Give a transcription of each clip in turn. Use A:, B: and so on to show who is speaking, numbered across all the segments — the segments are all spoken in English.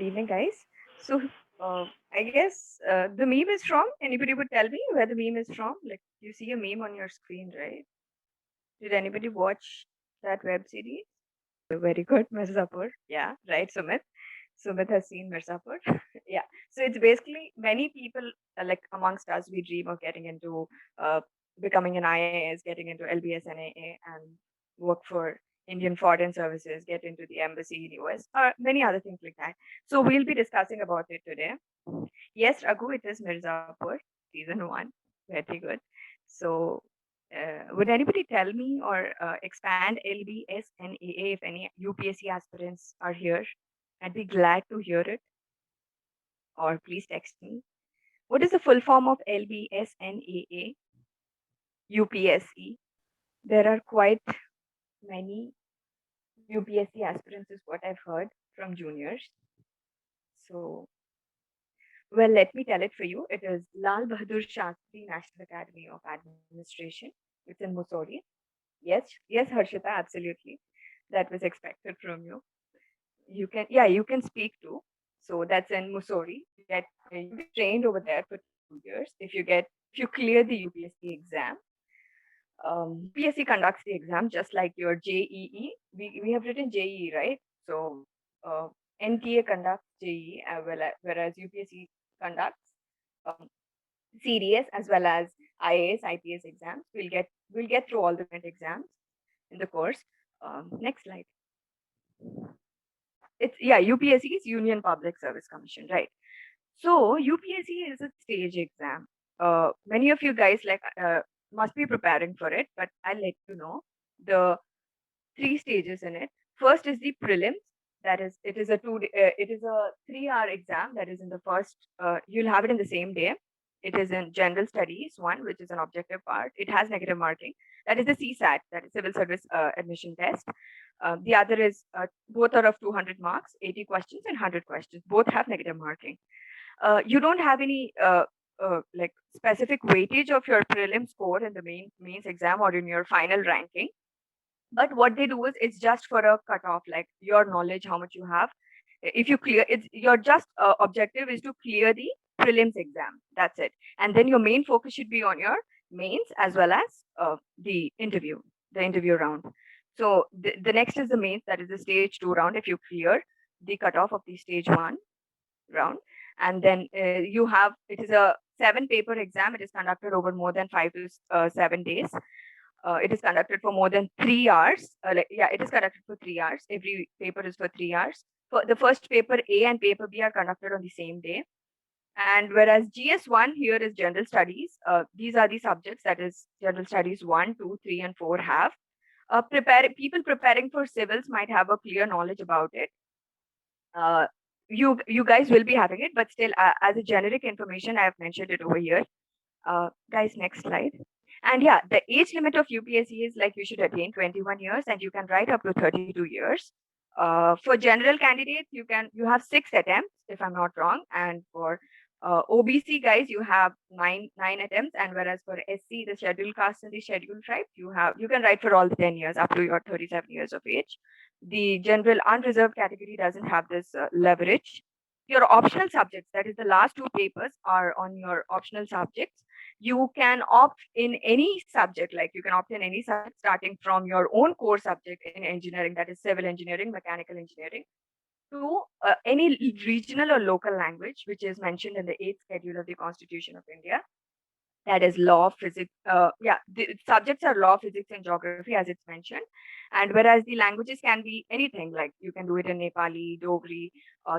A: evening, guys. So, I guess the meme is from. Anybody would tell me where the meme is from? Like, you see a meme on your screen, right? Did anybody watch that web series? Very good, Mirzapur. Yeah, right, Sumit. Sumit has seen Mirzapur. Yeah. So it's basically many people, like amongst us, we dream of getting into uh, becoming an IAS, getting into LBS-NAA, and work for Indian Foreign Services, get into the embassy in US, or many other things like that. So we'll be discussing about it today. Yes, Raghu, it is Mirzapur, season one. Very good. So, would anybody tell me or expand LBSNAA if any UPSC aspirants are here? I'd be glad to hear it. Or please text me. What is the full form of LBSNAA UPSC? There are quite many UPSC aspirants, is what I've heard from juniors. So, well, let me tell it for you. It is Lal Bahadur Shastri National Academy of Administration. It's in Mussoorie. Yes, Harshita, absolutely. That was expected from you. You can speak too. So that's in Mussoorie. You get trained over there for 2 years. If you clear the UPSC exam, UPSC conducts the exam just like your JEE. We have written JEE, right? So uh, NTA conducts JEE, whereas UPSC conducts um, CDS as well as IAS, IPS exams. We'll get through all the different exams in the course. Next slide. UPSC is Union Public Service Commission, right? So UPSC is a stage exam. Many of you guys must be preparing for it, but I'll let you know the three stages in it. First is the prelims. That is, it is a 3 hour exam. That is in the first. You'll have it in the same day. It is in general studies one, which is an objective part. It has negative marking. That is the CSAT. That is civil service admission test. The other is both are of 200 marks, 80 questions and 100 questions. Both have negative marking. You don't have any like specific weightage of your prelim score in the mains exam or in your final ranking. But what they do is it's just for a cutoff, like your knowledge, how much you have. If you clear, it's your just objective is to clear the prelims exam. That's it. And then your main focus should be on your mains as well as the interview round. So the next is the mains, that is the stage two round. If you clear the cutoff of the stage one round, and then you have it is a 7 paper exam. It is conducted over more than 5 to 7 days. It is conducted for more than 3 hours. It is conducted for 3 hours. Every paper is for 3 hours. For the first paper A and paper B are conducted on the same day. And whereas GS1 here is general studies, these are the subjects that is general studies 1, 2, 3, and 4 have. People preparing for civils might have a clear knowledge about it. You guys will be having it, but still, as a generic information, I have mentioned it over here. Guys, next slide. And yeah, the age limit of UPSC is like you should attain 21 years and you can write up to 32 years. For general candidates, you have 6 attempts, if I'm not wrong. And for OBC guys, you have nine attempts. And whereas for SC, the scheduled caste and the scheduled tribe, you can write for all the 10 years up to your 37 years of age. The general unreserved category doesn't have this leverage. Your optional subjects, that is the last 2 papers, are on your optional subjects. You can opt in any subject, like you can opt in any subject starting from your own core subject in engineering, that is civil engineering, mechanical engineering, to any regional or local language, which is mentioned in the 8th schedule of the Constitution of India. That is law, physics. The subjects are law, physics, and geography, as it's mentioned. And whereas the languages can be anything, like you can do it in Nepali, Dogri,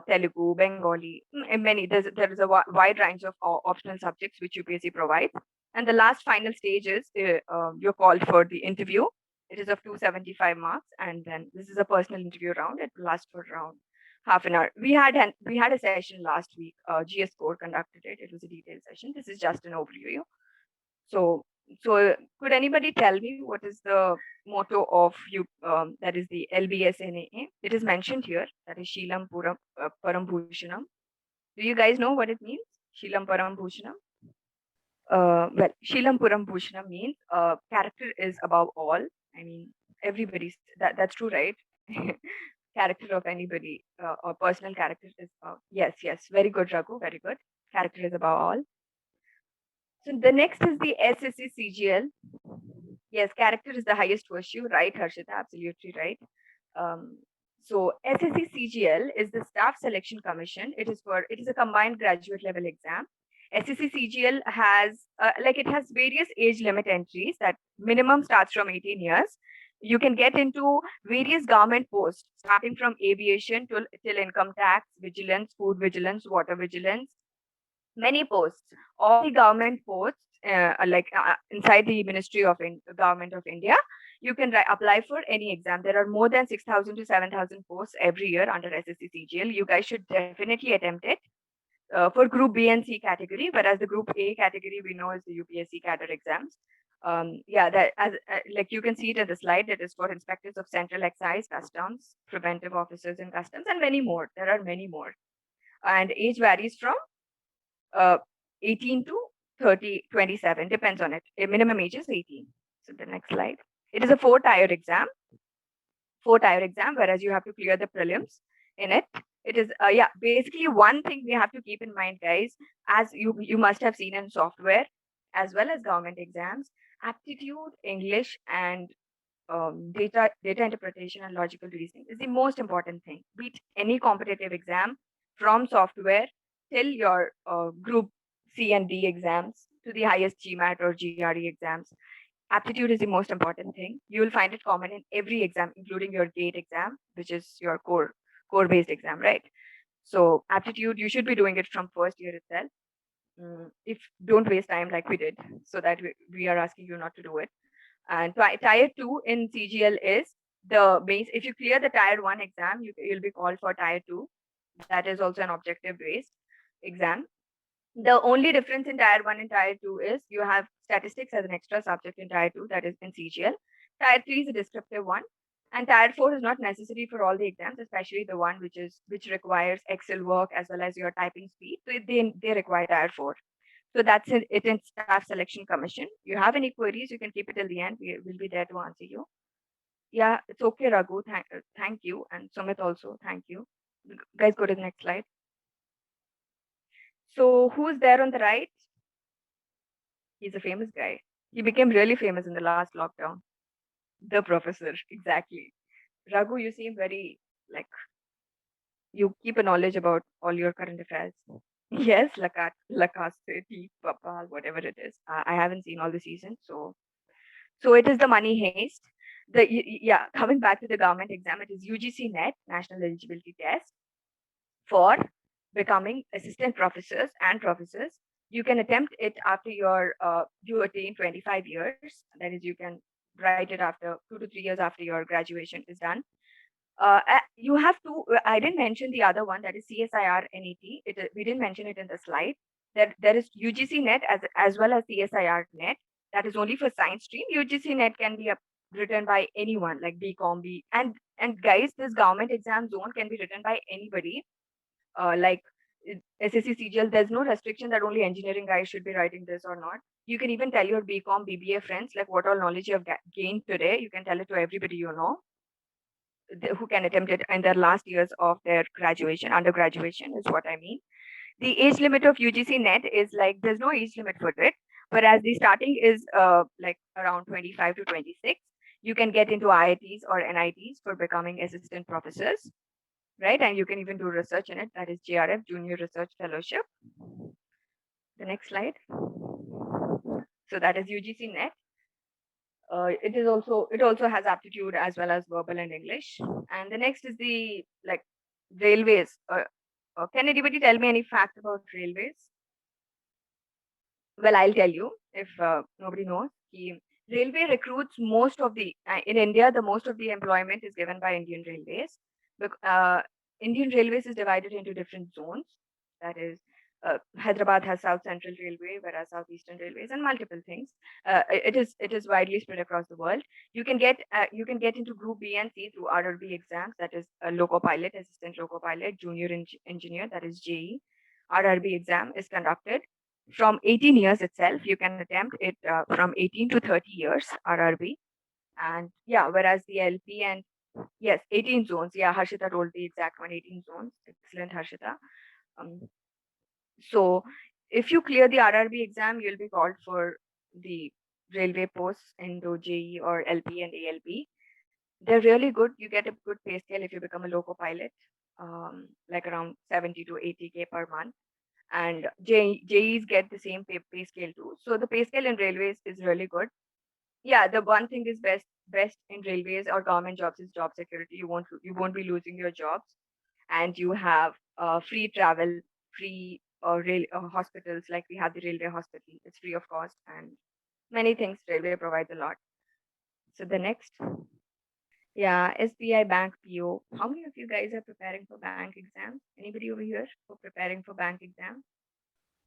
A: Telugu, Bengali, many. There is a wide range of optional subjects which UPSC provides. And the last final stage is you're called for the interview. It is of 275 marks, and then this is a personal interview round. It lasts for around half an hour. We had a session last week. GS Core conducted it. It was a detailed session. This is just an overview. So, so could anybody tell me what is the motto of you? That is the LBSNAA. It is mentioned here. That is Shilam Param Bhushanam. Do you guys know what it means? Shilam Param Bhushanam. Well, Shilam Param Bhushanam means character is above all. I mean, that's true, right? character of anybody or personal character is about. Yes, very good, Raghu, very good. Character is above all. So the next is the SSC CGL. Yes, character is the highest virtue, right, Harshita? Absolutely right. Um, so SSC CGL is the Staff Selection Commission. It is a combined graduate level exam. SSC CGL has it has various age limit entries that minimum starts from 18 years. You can get into various government posts, starting from aviation till income tax, vigilance, food vigilance, water vigilance, many posts. All the government posts, inside the Ministry of Government of India, you can apply for any exam. There are more than 6,000 to 7,000 posts every year under SSC CGL. You guys should definitely attempt it. For Group B and C category, whereas the Group A category we know is the UPSC cadre exams. That as like you can see it in the slide, it is for inspectors of central excise, customs, preventive officers in customs, and many more. There are many more, and age varies from uh, 18 to 30, 27, depends on it. A minimum age is 18. So the next slide. It is a four-tier exam, whereas you have to clear the prelims in it. It is, basically one thing we have to keep in mind, guys, as you must have seen in software, as well as government exams, aptitude, English, and data interpretation and logical reasoning is the most important thing. Beat any competitive exam from software till your group C and D exams to the highest GMAT or GRE exams. Aptitude is the most important thing. You will find it common in every exam, including your GATE exam, which is your core based exam, right? So aptitude, you should be doing it from first year itself. If don't waste time like we did, so that we are asking you not to do it. And tier 2 in CGL is the base. If you clear the tier 1 exam, you'll be called for tier 2. That is also an objective based exam. The only difference in tier 1 and tier 2 is you have statistics as an extra subject in tier 2, that is in CGL. Tier 3 is a descriptive one. And tier 4 is not necessary for all the exams, especially the one which requires Excel work as well as your typing speed. So they require tier 4. So that's it in Staff Selection Commission. You have any queries, you can keep it till the end. We will be there to answer you. Yeah, it's okay, Raghu. Thank you. And Sumit also, thank you. Guys, go to the next slide. So who's there on the right? He's a famous guy. He became really famous in the last lockdown. The professor, exactly. Raghu, you seem very, like, you keep a knowledge about all your current affairs. Yes, Lacaste, Papa, whatever it is. I haven't seen all the seasons, so it is the money heist. Coming back to the government exam, it is UGC NET, National Eligibility Test, for becoming assistant professors and professors. You can attempt it after you attain 25 years. That is, you can write it after 2 to 3 years after your graduation is done. You have to. I didn't mention the other one, that is CSIR NET. We didn't mention it in the slide. There is UGC NET as well as CSIR NET. That is only for science stream. UGC NET can be written by anyone, like BCom, and guys, this government exam zone can be written by anybody. Like SSC CGL, there's no restriction that only engineering guys should be writing this or not. You can even tell your BCom, BBA friends like what all knowledge you have gained today. You can tell it to everybody you know who can attempt it in their last years of their graduation, undergraduation is what I mean. The age limit of UGC NET is like there's no age limit for it, whereas the starting is like around 25 to 26. You can get into IITs or NITs for becoming assistant professors, right? And you can even do research in it, that is JRF, Junior Research Fellowship. The next slide. So that is UGC NET. It also has aptitude as well as verbal and English. And the next is the railways. Can anybody tell me any fact about railways? Well, I'll tell you if nobody knows. Railway recruits most of the in India. The most of the employment is given by Indian Railways. Indian Railways is divided into different zones. That is, Hyderabad has South Central Railway, whereas Southeastern Railways, and multiple things. It is widely spread across the world. You can get into Group B and C through RRB exams. That is a loco pilot, assistant loco pilot, junior engineer. That is JE. RRB exam is conducted from 18 years itself. You can attempt it from 18 to 30 years RRB. And yeah, whereas the LP and Yes, 18 zones. Yeah, Harshita told the exact one, 18 zones. Excellent, Harshita. Um, so if you clear the RRB exam, you'll be called for the railway posts into JE or LP and ALP. They're really good. You get a good pay scale if you become a loco pilot, like around 70 to 80K per month. And JEs get the same pay scale too. So the pay scale in railways is really good. Yeah, the one thing is best in railways or government jobs is job security. You won't be losing your jobs, and you have free travel, free rail hospitals, like we have the railway hospital. It's free of cost, and many things railway provides a lot. So the next, yeah, SBI Bank PO. How many of you guys are preparing for bank exams? Anybody over here for preparing for bank exams?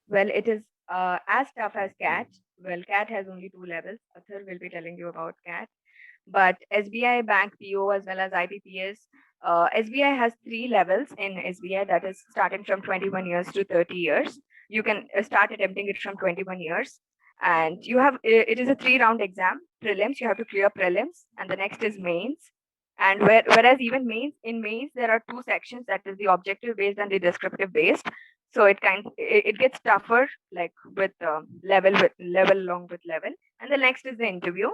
A: Well, it is as tough as CAT. Well, CAT has only two levels. Athar will be telling you about CAT. But SBI Bank PO as well as IBPS, SBI has three levels in SBI, that is starting from 21 years to 30 years. You can start attempting it from 21 years. And you have, it is a 3 round exam. Prelims, you have to clear prelims, and the next is mains. And whereas even mains, in mains, there are two sections, that is the objective based and the descriptive based. So it gets tougher, like with level along with level. And the next is the interview.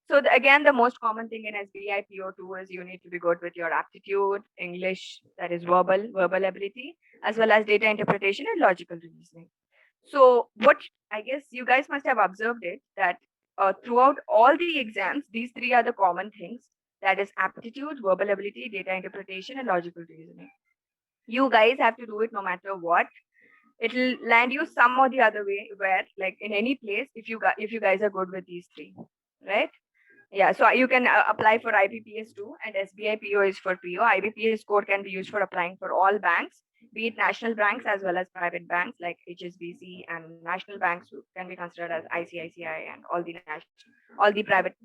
A: So again, the most common thing in SBI PO2 is you need to be good with your aptitude, English, that is verbal ability, as well as data interpretation and logical reasoning. So what I guess you guys must have observed it that throughout all the exams, these three are the common things. That is aptitude, verbal ability, data interpretation, and logical reasoning. You guys have to do it no matter what. It'll land you some or the other way, where like in any place, if you guys are good with these three, right? Yeah, so you can apply for IBPS too, and SBI PO is for PO. IBPS score can be used for applying for all banks, be it national banks as well as private banks like HSBC, and national banks can be considered as ICICI, and all the private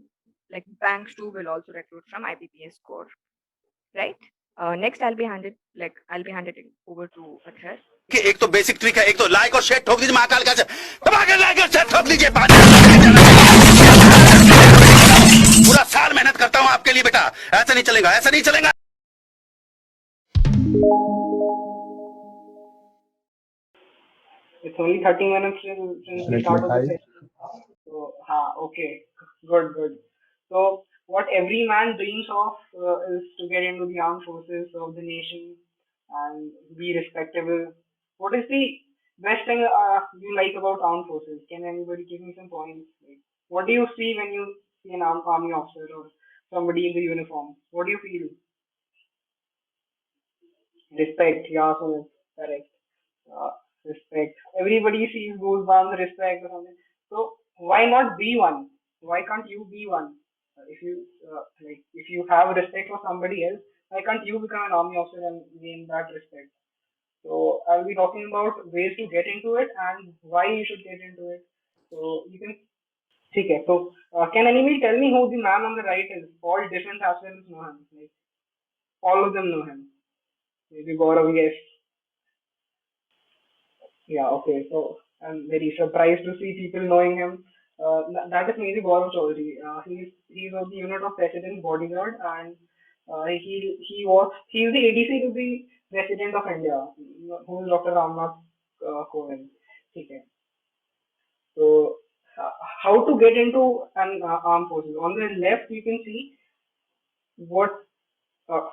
A: like banks too will also recruit from IBPS score, right? Next, I'll be handed it over to Athar.
B: कि एक तो basic trick है, एक तो like और share ठोक दीजिए महाकाल का दबा के लाइक और शेयर ठोक लीजिए पूरा साल मेहनत करता हूं आपके लिए बेटा, ऐसा नहीं चलेगा, ऐसा नहीं चलेगा.
C: It's only 30 minutes since we started the session. So, okay, good. So, what every man dreams of is to get into the armed forces of the nation and be respectable. What is the best thing you like about armed forces? Can anybody give me some points? Like, what do you see when you see an army officer or somebody in the uniform? What do you feel? Respect, yeah, so that's correct. uh, Respect. Everybody sees goosebumps, respect or something. So why not be one? Why can't you be one? If you have respect for somebody else, why can't you become an army officer and gain that respect? So I'll be talking about ways to get into it and why you should get into it. So you can. Okay. So can anybody tell me who the man on the right is? All defense aspirants know him. Like all of them know him. Maybe Gaurav, yes. Yeah, okay. So I'm very surprised to see people knowing him. That is Major Gaurav Chaudhary. He's of the unit of President Bodyguard, and he's the ADC to the President of India, who is Dr. Ramnath Kovind. Okay. So how to get into an armed forces? On the left, you can see what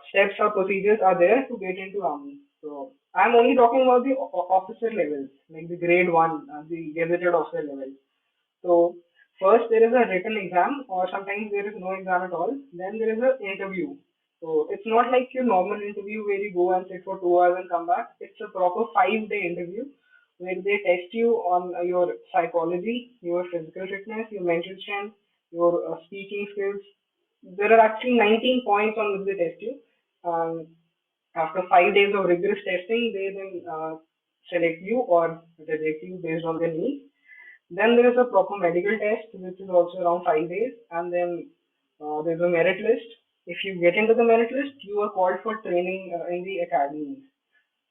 C: steps or procedures are there to get into army. So I'm only talking about the officer levels, like the grade one, the gazetted officer level. So first there is a written exam, or sometimes there is no exam at all. Then there is an interview. So it's not like your normal interview where you go and sit for 2 hours and come back. It's a proper 5 day interview where they test you on your psychology, your physical fitness, your mental strength, your speaking skills. There are actually 19 points on which they test you. Um, After 5 days of rigorous testing, they then select you or reject you based on their needs. Then there is a proper medical test, which is also around 5 days, and then there's a merit list. If you get into the merit list, you are called for training in the academies.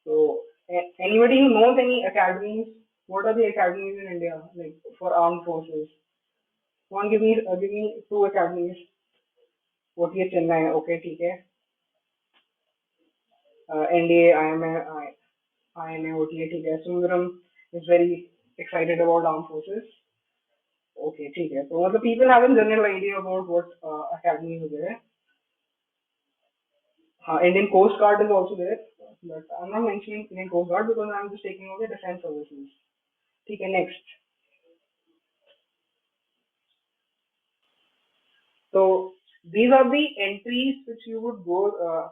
C: So, anybody who knows any academies, what are the academies in India like for armed forces? One, give me two academies. OTS Chennai, okay, ठीक है. NDA, INA, OTA, ठीक है. Sundaram is very excited about armed forces. Okay, ठीक है. So the people have a general idea about what academy is there. Indian Coast Guard is also there, but I'm not mentioning Indian Coast Guard because I'm just taking over the defense services. ठीक है, next. So these are the entries which you would go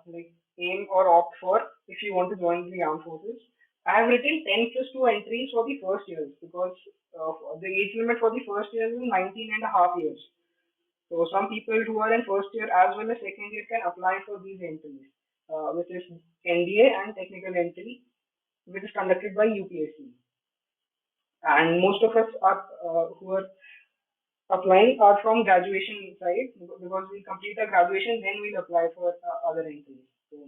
C: like aim or opt for if you want to join the armed forces. I have written 10 plus 2 entries for the first years because the age limit for the first year is 19 and a half years. So some people who are in first year as well as second year can apply for these entries, which is NDA and technical entry, which is conducted by UPSC. And most of us are who are applying are from graduation side because we complete our graduation, then we'll apply for other entries. So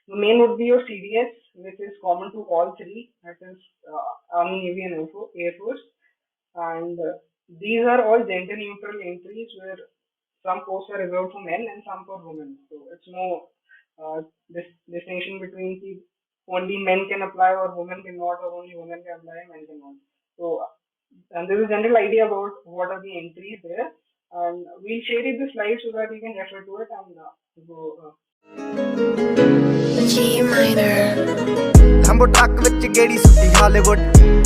C: the main would be your CDS, which is common to all three, that is Army, Navy, and Air Force. And these are all gender neutral entries where some posts are reserved for men and some for women. So it's no distinction between the only men can apply or women cannot, or only women can apply and men cannot. So, and there is a general idea about what are the entries there. And we'll share you the slides so that you can refer to it and go.
D: G minor ਹੰਬੋ truck ਵਿੱਚ ਗੇੜੀ ਸੁੱਟੀ Hollywood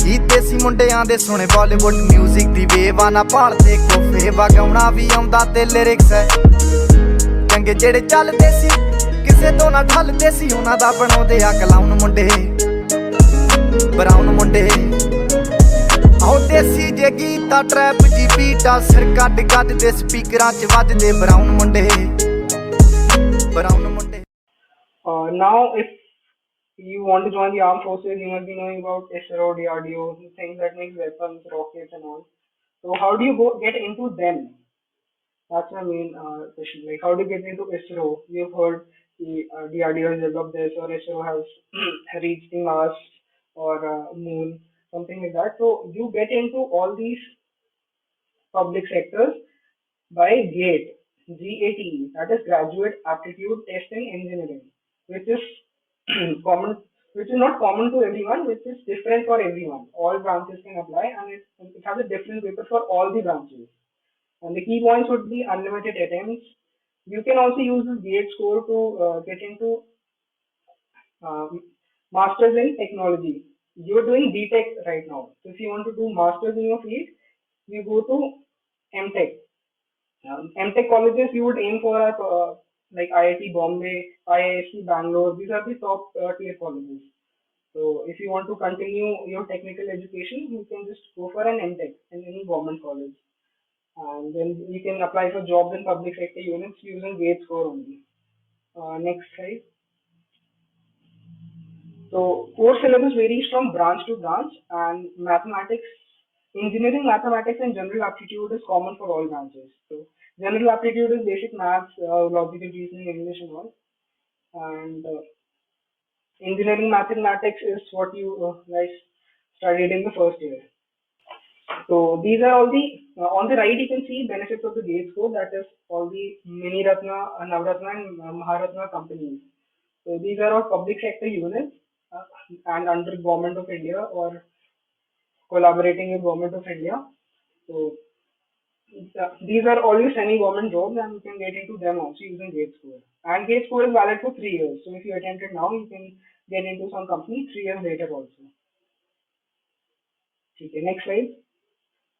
D: ਹੀ ਦੇਸੀ ਮੁੰਡਿਆਂ ਦੇ ਸੋਹਣੇ Bollywood music ਦੀ ਵੇਵਾ ਨਾ ਭਾਲਦੇ ਕੋਫੇ ਵਗਾਉਣਾ ਵੀ ਆਉਂਦਾ ਤੇ ਲਿਰਿਕਸ ਹੈ ਚੰਗੇ ਜਿਹੜੇ ਚੱਲਦੇ ਸੀ ਕਿਸੇ ਤੋਂ ਨਾ ਠੱਲਦੇ ਸੀ ਉਹਨਾਂ ਦਾ ਬਣਾਉਂਦੇ ਆ ਕਲਾਉਨ ਮੁੰਡੇ ਬਰਾਉਨ ਮੁੰਡੇ ਆਉ ਦੇਸੀ ਜੇ ਗੀਤਾ ਟਰੈਪ ਜੀ ਬੀਟਾ ਸਿਰ ਕੱਢ ਕੱਢ ਦੇ ਸਪੀਕਰਾਂ 'ਚ ਵੱਜਦੇ ਬਰਾਉਨ ਮੁੰਡੇ ਬਰਾਉਨ ਮੁੰਡੇ
C: Now if you want to join the armed forces, you must be knowing about ISRO, DRDO, things that make weapons, rockets, and all. So how do you get into them? That's my main question. Like, how do you get into ISRO? You've heard the DRDO has developed this, or ISRO has reached the Mars or Moon, something like that. So you get into all these public sectors by GATE, GATE, that is Graduate Aptitude Test in Engineering, which is common, which is not common to everyone, which is different for everyone. All branches can apply, and it has a different paper for all the branches. And the key points would be unlimited attempts. You can also use this GATE score to get into masters in technology. You're doing BTech right now, so if you want to do masters in your field, you go to MTech. MTech colleges you would aim for at like IIT Bombay, IISc Bangalore. These are the top tier colleges. So if you want to continue your technical education, you can just go for an MTech in any government college, and then you can apply for jobs in public sector units using GATE score only. Next slide. So course syllabus varies from branch to branch, and mathematics, engineering, mathematics, and general aptitude is common for all branches. So general aptitude is basic maths, logical reasoning, English, and all. And engineering mathematics is what you guys studied in the first year. So these are all the on the right you can see benefits of the GATE score. That is all the Mini Ratna, Navratna, and Maharatna companies. So these are all public sector units and under Government of India or collaborating with Government of India. So these are all your semi-government jobs, and you can get into them also using GATE score. And GATE score is valid for 3 years. So if you attempt it now, you can get into some company 3 years later also. Okay, next slide.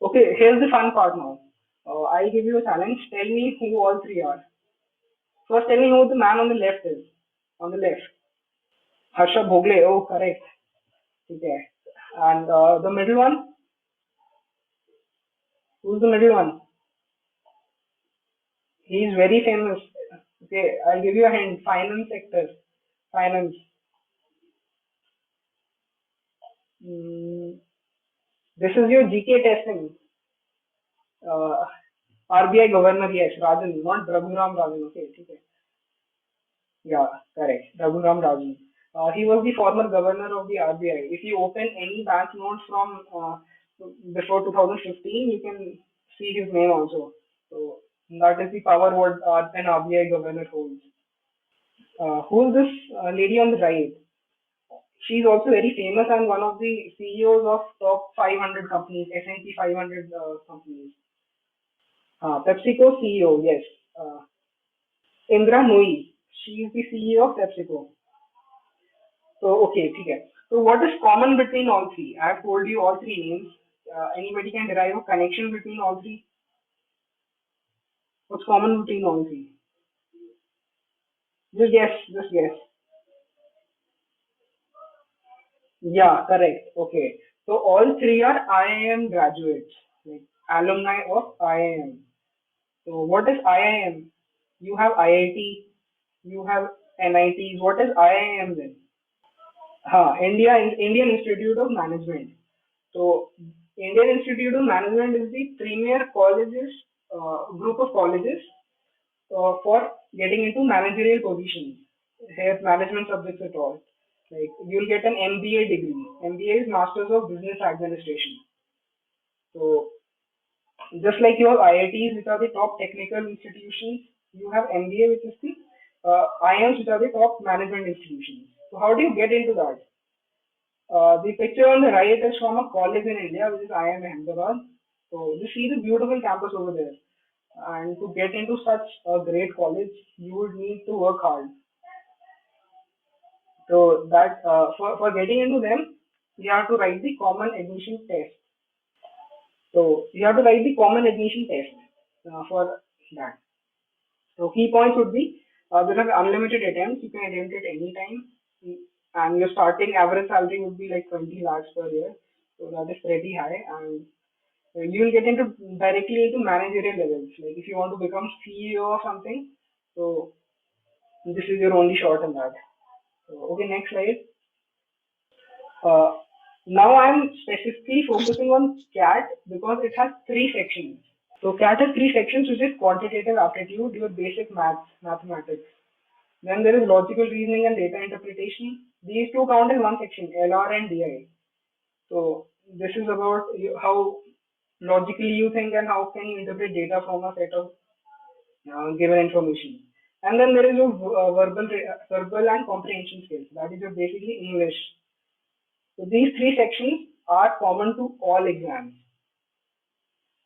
C: Okay, here's the fun part now. I'll give you a challenge. Tell me who all three are. First, tell me who the man on the left is. On the left, Harsha Bhogle. Oh, correct. Okay. And the middle one. Who's the middle one? He's very famous. Okay, I'll give you a hint. Finance sector. Finance. This is your GK testing. RBI governor, yes, Rajan, not Raghuram Rajan. Okay. Yeah, correct. Raghuram Rajan. He was the former governor of the RBI. If you open any bank notes from before 2015, you can see his name also. So that is the power what an RBI governor holds. Who's this lady on the right? She's also very famous and one of the CEOs of top 500 companies, S&P 500 companies. PepsiCo CEO, yes. Indra Nooyi. She is the CEO of PepsiCo. So, okay, okay. So, what is common between all three? I have told you all three names. Anybody can derive a connection between all three? What's common between all three? Just guess, just guess. Yeah, correct. Okay. So, all three are IIM graduates, like alumni of IIM. So, what is IIM? You have IIT, you have NITs. What is IIM then? Indian Institute of Management. So, Indian Institute of Management is the premier colleges, group of colleges for getting into managerial positions. Here, management subjects at all. Like you'll get an MBA degree. MBA is Masters of Business Administration. So, just like you have IITs, which are the top technical institutions, you have MBA, which is the IIMs, which are the top management institutions. So, how do you get into that? The picture on the right is from a college in India, which is IIM Ahmedabad. So you see the beautiful campus over there. And to get into such a great college, you would need to work hard. So that for getting into them, you have to write the common admission test. So you have to write the common admission test for that. So key points would be there are unlimited attempts. You can attempt it anytime, and your starting average salary would be like 20 lakhs per year. So that is pretty high, and you will get into directly into managerial levels. Like if you want to become CEO or something, so this is your only shot in that. So, okay, next slide. Uh, Now I'm specifically focusing on CAT because it has three sections. So CAT has three sections, which is quantitative aptitude, your basic mathematics. Then there is logical reasoning and data interpretation. These two count in one section, LR and DI. So this is about how logically you think and how can you interpret data from a set of given information. And then there is your verbal and comprehension skills. That is your basically English. So these three sections are common to all exams.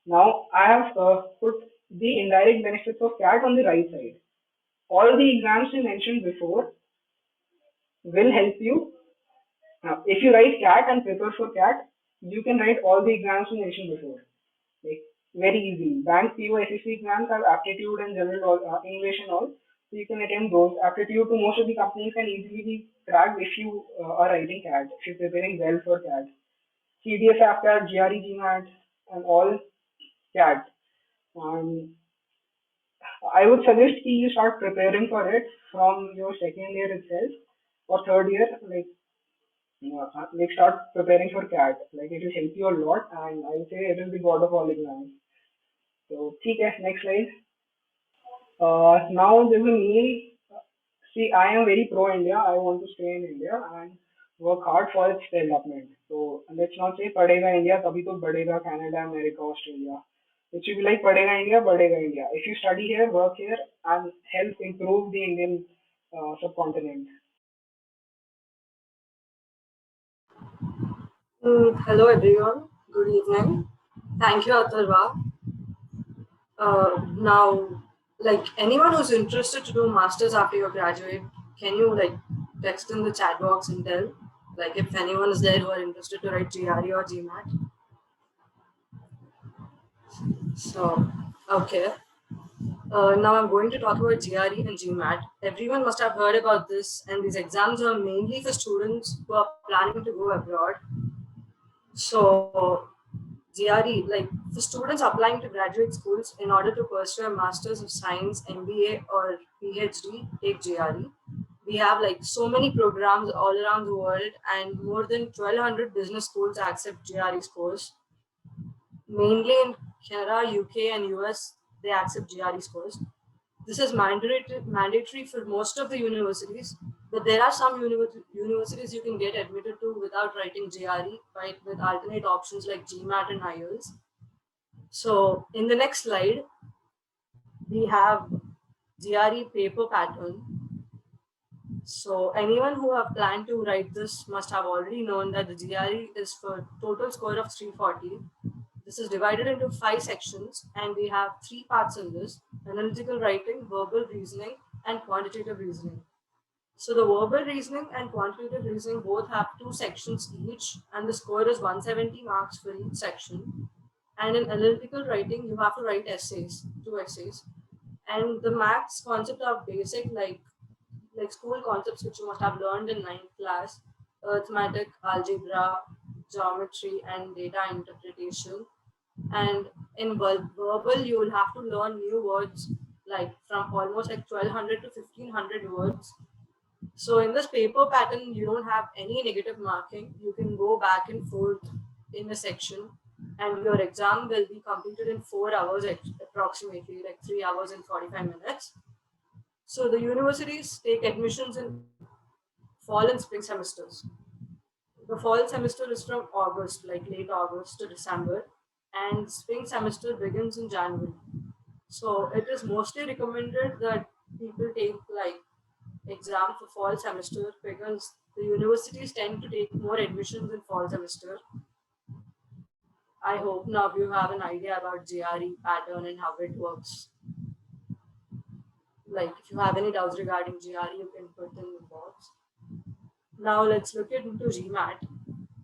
C: Now I have put the indirect benefits of CAT on the right side. All the exams we mentioned before will help you. Now, if you write CAT and prepare for CAT, you can write all the exams we mentioned before. Like very easy. Bank PO SSC exams have aptitude and general English and all. So you can attempt those. Aptitude to most of the companies can easily be cracked if you are writing CAT, if you're preparing well for CAT. CDS APCAT, GRE GMAT, and all CAT. I would suggest you start preparing for it from your second year itself or third year. Like start preparing for CAT. Like it will help you a lot, and I would say it is the god of all exams. So, okay, next slide. Now there's a main. See, I am very pro India. I want to stay in India and work hard for its development. So let's not say padega India, kabhi to badega Canada, America, Australia. It should be like padega India, badega India. If you study here, work here, and help improve the Indian subcontinent.
E: Hello everyone, good evening. Thank you, Atharva. Now, like anyone who's interested to do masters after you graduate, can you like text in the chat box and tell, like if anyone is there who are interested to write GRE or GMAT? So, okay. Now I'm going to talk about GRE and GMAT. Everyone must have heard about this, and these exams are mainly for students who are planning to go abroad. So, GRE, like for students applying to graduate schools in order to pursue a Masters of Science, MBA, or PhD, take GRE. We have like so many programs all around the world, and more than 1,200 business schools accept GRE scores. Mainly in Canada, UK, and US, they accept GRE scores. This is mandatory for most of the universities, but there are some universities you can get admitted to without writing GRE, right, with alternate options like GMAT and IELTS. So in the next slide, we have GRE paper pattern. So anyone who have planned to write this must have already known that the GRE is for total score of 340. This is divided into 5 sections and we have 3 parts in this: analytical writing, verbal reasoning, and quantitative reasoning. So the verbal reasoning and quantitative reasoning both have 2 sections each, and the score is 170 marks for each section. And in analytical writing, you have to write essays, 2 essays. And the maths concepts are basic, like school concepts which you must have learned in 9th class: arithmetic, algebra, geometry, and data interpretation. And in verbal, you will have to learn new words, like from almost like 1200 to 1500 words. So in this paper pattern, you don't have any negative marking. You can go back and forth in a section, and your exam will be completed in 4 hours approximately, like 3 hours and 45 minutes. So the universities take admissions in fall and spring semesters. The fall semester is from August, like late August to December, and spring semester begins in January. So it is mostly recommended that people take like exam for fall semester because the universities tend to take more admissions in fall semester. I hope now you have an idea about GRE pattern and how it works. Like if you have any doubts regarding GRE, you can put in the box. Now let's look into GMAT.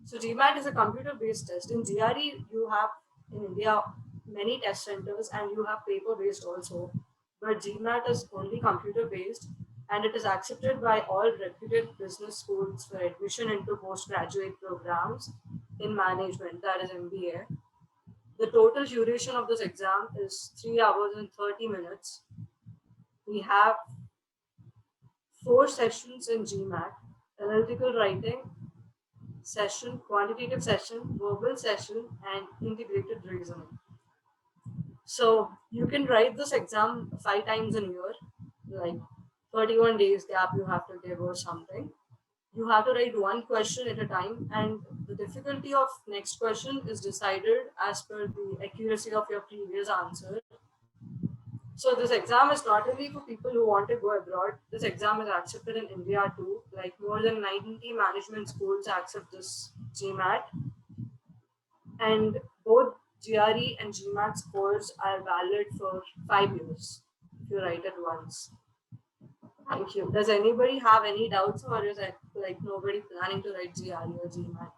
E: So GMAT is a computer-based test. In GRE, you have in India many test centers and you have paper-based also. But GMAT is only computer-based and it is accepted by all reputed business schools for admission into postgraduate programs in management, that is MBA. The total duration of this exam is 3 hours and 30 minutes. We have 4 sessions in GMAT: analytical writing session, quantitative session, verbal session, and integrated reasoning. So you can write this exam 5 times a year, like 31 days gap you have to give or something. You have to write 1 question at a time, and the difficulty of next question is decided as per the accuracy of your previous answer. So this exam is not only for people who want to go abroad. This exam is accepted in India too. Like more than 90 management schools accept this GMAT. And both GRE and GMAT scores are valid for 5 years if you write it once. Thank you. Does anybody have any doubts, or is it like nobody planning to write GRE or GMAT?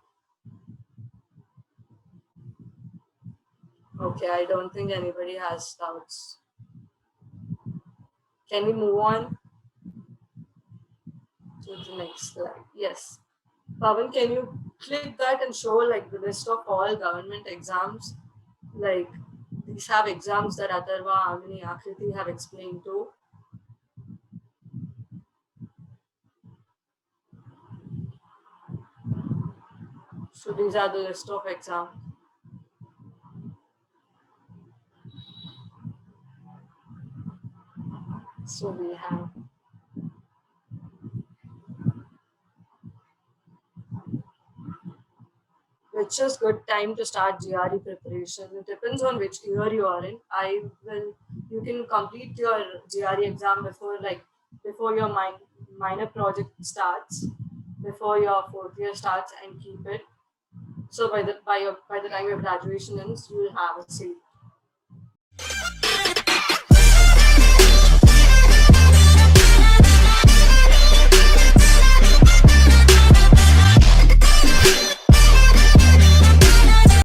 E: Okay, I don't think anybody has doubts. Can we move on to the next slide? Yes. Pavan, can you click that and show like the list of all government exams? Like these have exams that Atharva, Amini, Akriti have explained too. So these are the list of exams. So we have which is good time to start GRE preparation. It depends on which year you are in. You can complete your GRE exam before your minor project starts, before your 4th year starts, and keep it. So by the time your graduation ends, you will have a seat.